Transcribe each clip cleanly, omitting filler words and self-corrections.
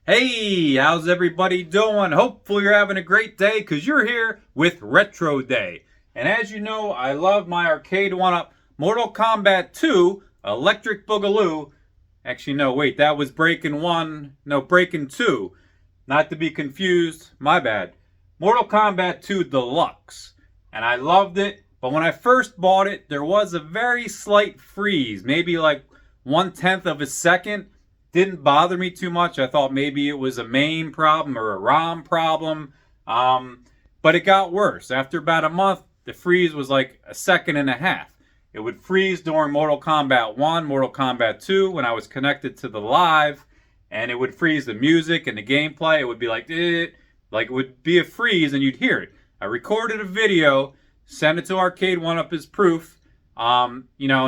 Hey, how's everybody doing? Hopefully you're having a great day because you're here with Retro Day. And as you know, I love my Arcade1up Mortal Kombat 2 Electric Boogaloo. Actually, no, wait, that was Breaking 1. No, Breaking 2. Not to be confused, my bad. Mortal Kombat 2 Deluxe. And I loved it, but when I first bought it, there was a very slight freeze, maybe like 1/10 of a second. Didn't bother me too much. I thought maybe it was a main problem or a ROM problem. But it got worse. After about a month, the freeze was like a second and a half. It would freeze during Mortal Kombat 1, Mortal Kombat 2 when I was connected to the live, and it would freeze the music and the gameplay. It would be like it would be a freeze and you'd hear it. I recorded a video, sent it to Arcade1up as proof, and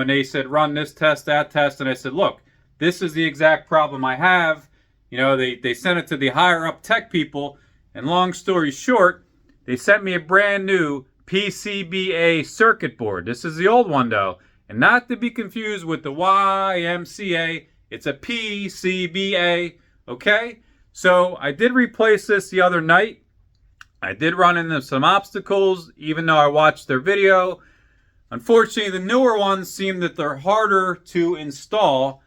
they said run this test, that test, and I said, look, this is the exact problem I have. They sent it to the higher up tech people, and long story short, they sent me a brand new PCBA circuit board. This is the old one though, and not to be confused with the YMCA, it's a PCBA, okay? So I did replace this the other night. I did run into some obstacles, even though I watched their video. Unfortunately, the newer ones seem that they're harder to install.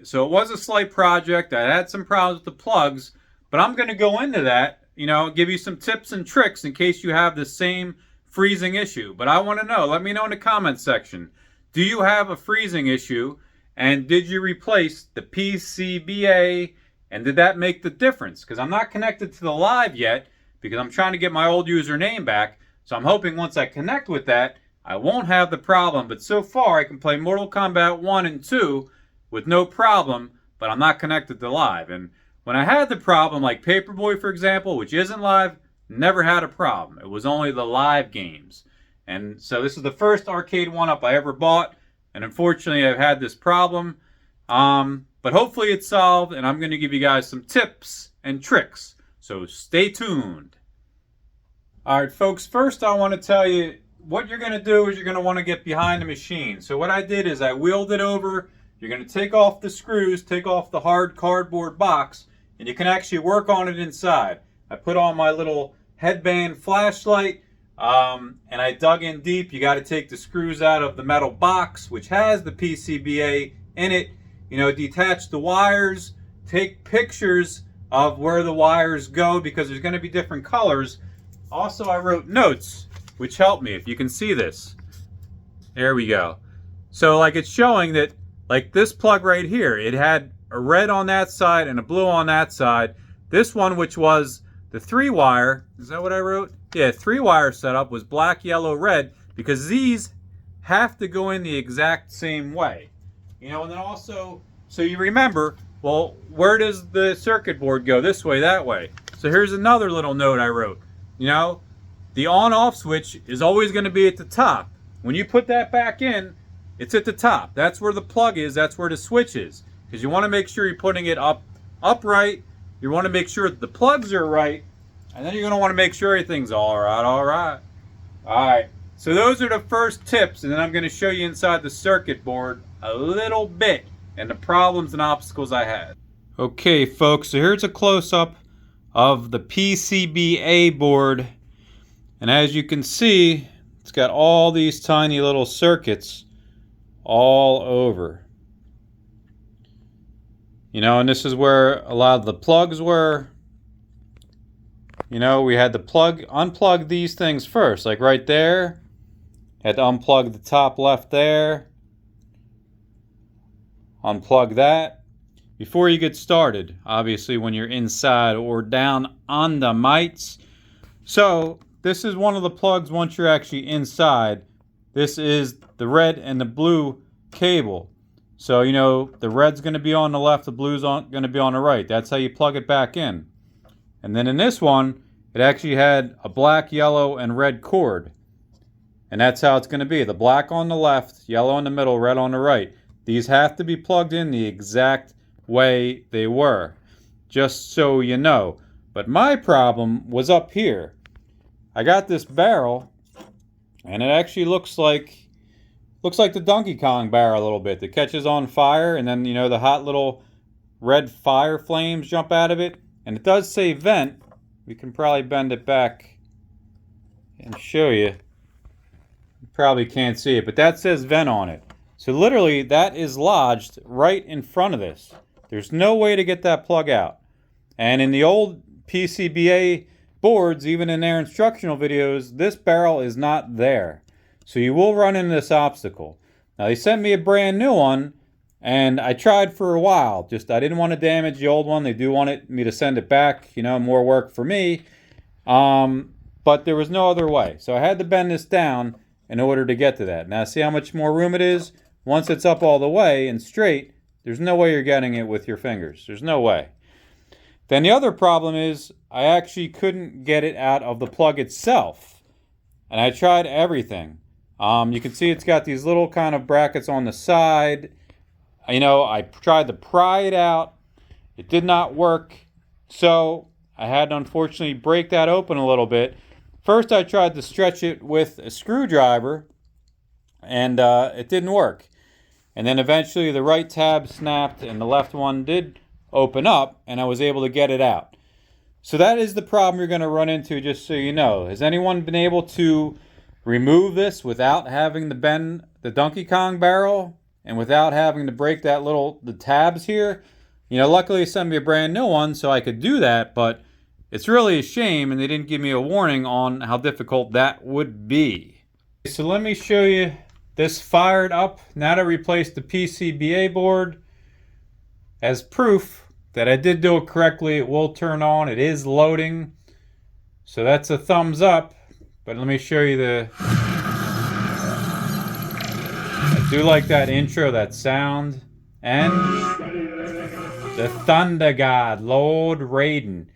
So it was a slight project. I had some problems with the plugs, but I'm going to go into that, give you some tips and tricks in case you have the same freezing issue. But I want to know, let me know in the comments section. Do you have a freezing issue? And did you replace the PCBA? And did that make the difference? Because I'm not connected to the live yet because I'm trying to get my old username back. So I'm hoping once I connect with that, I won't have the problem. But so far, I can play Mortal Kombat 1 and 2 with no problem, but I'm not connected to live. And when I had the problem, like Paperboy, for example, which isn't live, never had a problem. It was only the live games. And so this is the first Arcade1up I ever bought, and unfortunately I've had this problem. But hopefully it's solved, and I'm going to give you guys some tips and tricks. So stay tuned. Alright folks, first I want to tell you what you're going to do is you're going to want to get behind the machine. So what I did is I wheeled it over. You're going to take off the screws, take off the hard cardboard box, and you can actually work on it inside. I put on my little headband flashlight, and I dug in deep. You got to take the screws out of the metal box, which has the PCBA in it. Detach the wires, take pictures of where the wires go because there's going to be different colors. Also, I wrote notes, which helped me. If you can see this. There we go. So like it's showing that like this plug right here, it had a red on that side and a blue on that side. This one, which was the 3-wire, is that what I wrote? Yeah, 3-wire setup was black, yellow, red, because these have to go in the exact same way. And then also, so you remember, well, where does the circuit board go? This way, that way. So here's another little note I wrote. The on-off switch is always going to be at the top. When you put that back in, it's at the top. That's where the plug is. That's where the switch is. Because you want to make sure you're putting it upright. You want to make sure that the plugs are right. And then you're going to want to make sure everything's all right. All right. So those are the first tips. And then I'm going to show you inside the circuit board a little bit and the problems and obstacles I had. Okay, folks. So here's a close-up of the PCBA board. And as you can see, it's got all these tiny little circuits all over. And this is where a lot of the plugs were. We had to unplug these things first, like right there. Had to unplug the top left there. Unplug that. Before you get started, obviously when you're inside or down on the mites. So this is one of the plugs once you're actually inside. This is the red and the blue cable. So, the red's going to be on the left, the blue's going to be on the right. That's how you plug it back in. And then in this one, it actually had a black, yellow, and red cord. And that's how it's going to be. The black on the left, yellow in the middle, red on the right. These have to be plugged in the exact way they were. Just so you know. But my problem was up here. I got this barrel, and it actually looks like the Donkey Kong barrel a little bit. That catches on fire, and then, the hot little red fire flames jump out of it. And it does say vent. We can probably bend it back and show you. You probably can't see it, but that says vent on it. So literally that is lodged right in front of this. There's no way to get that plug out. And in the old PCBA boards, even in their instructional videos, this barrel is not there. So you will run into this obstacle. Now they sent me a brand new one, and I tried for a while. Just I didn't want to damage the old one. They do want me to send it back, you know, more work for me. But there was no other way. So I had to bend this down in order to get to that. Now see how much more room it is? Once it's up all the way and straight, there's no way you're getting it with your fingers. There's no way. Then the other problem is I actually couldn't get it out of the plug itself. And I tried everything. You can see it's got these little kind of brackets on the side. You know, I tried to pry it out. It did not work. So I had to unfortunately break that open a little bit. First I tried to stretch it with a screwdriver, and it didn't work. And then eventually the right tab snapped and the left one did open up, and I was able to get it out. So that is the problem you're going to run into, just so you know. Has anyone been able to remove this without having to bend the Donkey Kong barrel and without having to break the tabs here? You know, luckily they sent me a brand new one so I could do that, but it's really a shame, and they didn't give me a warning on how difficult that would be. So let me show you this fired up, now to replace the PCBA board. As proof that I did do it correctly, it will turn on. It is loading. So that's a thumbs up. But let me show you I do like that intro, that sound. And the Thunder God, Lord Raiden.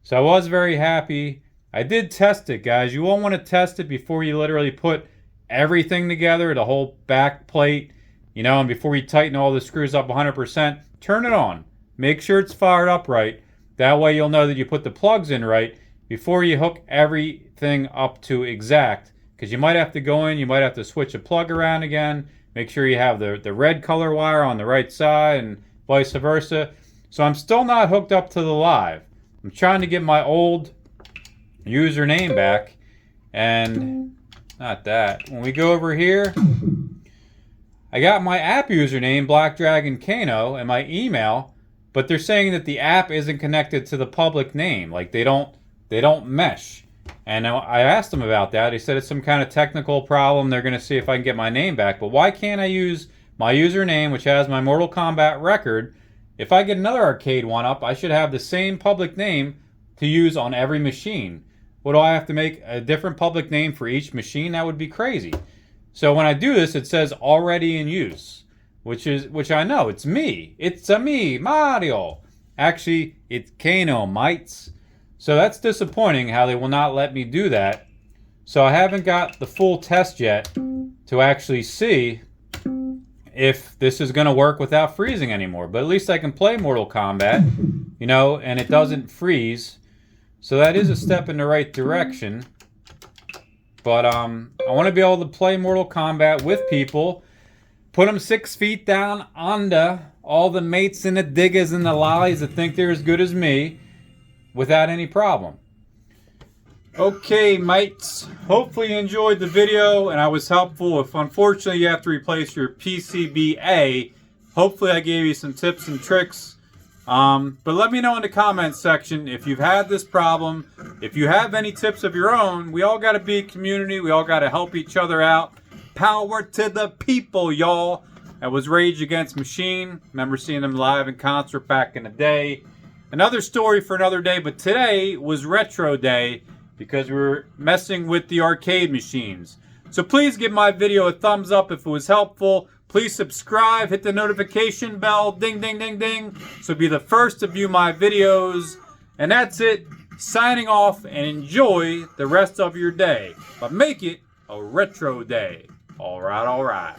So I was very happy. I did test it, guys. You won't want to test it before you literally put everything together, the whole back plate, you know, and before you tighten all the screws up 100%, turn it on. Make sure it's fired up right. That way you'll know that you put the plugs in right before you hook everything up to exact. Because you might have to go in, you might have to switch a plug around again. Make sure you have the red color wire on the right side and vice versa. So I'm still not hooked up to the live. I'm trying to get my old username back, and not that. When we go over here, I got my app username, BlackDragonKano, and my email, but they're saying that the app isn't connected to the public name. Like they don't mesh. And I asked them about that. They said it's some kind of technical problem. They're going to see if I can get my name back. But why can't I use my username, which has my Mortal Kombat record? If I get another Arcade1up, I should have the same public name to use on every machine. What do I have to make a different public name for each machine? That would be crazy. So when I do this, it says already in use, which I know it's me. It's a me, Mario. Actually, it's Kano, mates. So that's disappointing how they will not let me do that. So I haven't got the full test yet to actually see if this is going to work without freezing anymore. But at least I can play Mortal Kombat, you know, and it doesn't freeze. So that is a step in the right direction. But I want to be able to play Mortal Kombat with people, put them 6 feet down under all the mates and the diggers and the lollies that think they're as good as me without any problem. Okay, mates. Hopefully you enjoyed the video and I was helpful. If unfortunately you have to replace your PCBA, hopefully I gave you some tips and tricks. But let me know in the comments section if you've had this problem. If you have any tips of your own, we all got to be a community. We all got to help each other out. Power to the people, y'all. That was Rage Against Machine. Remember seeing them live in concert back in the day. Another story for another day, but today was Retro Day because we were messing with the arcade machines. So please give my video a thumbs up if it was helpful. Please subscribe, hit the notification bell, ding, ding, ding, ding, so be the first to view my videos. And that's it. Signing off, and enjoy the rest of your day. But make it a retro day. All right, all right.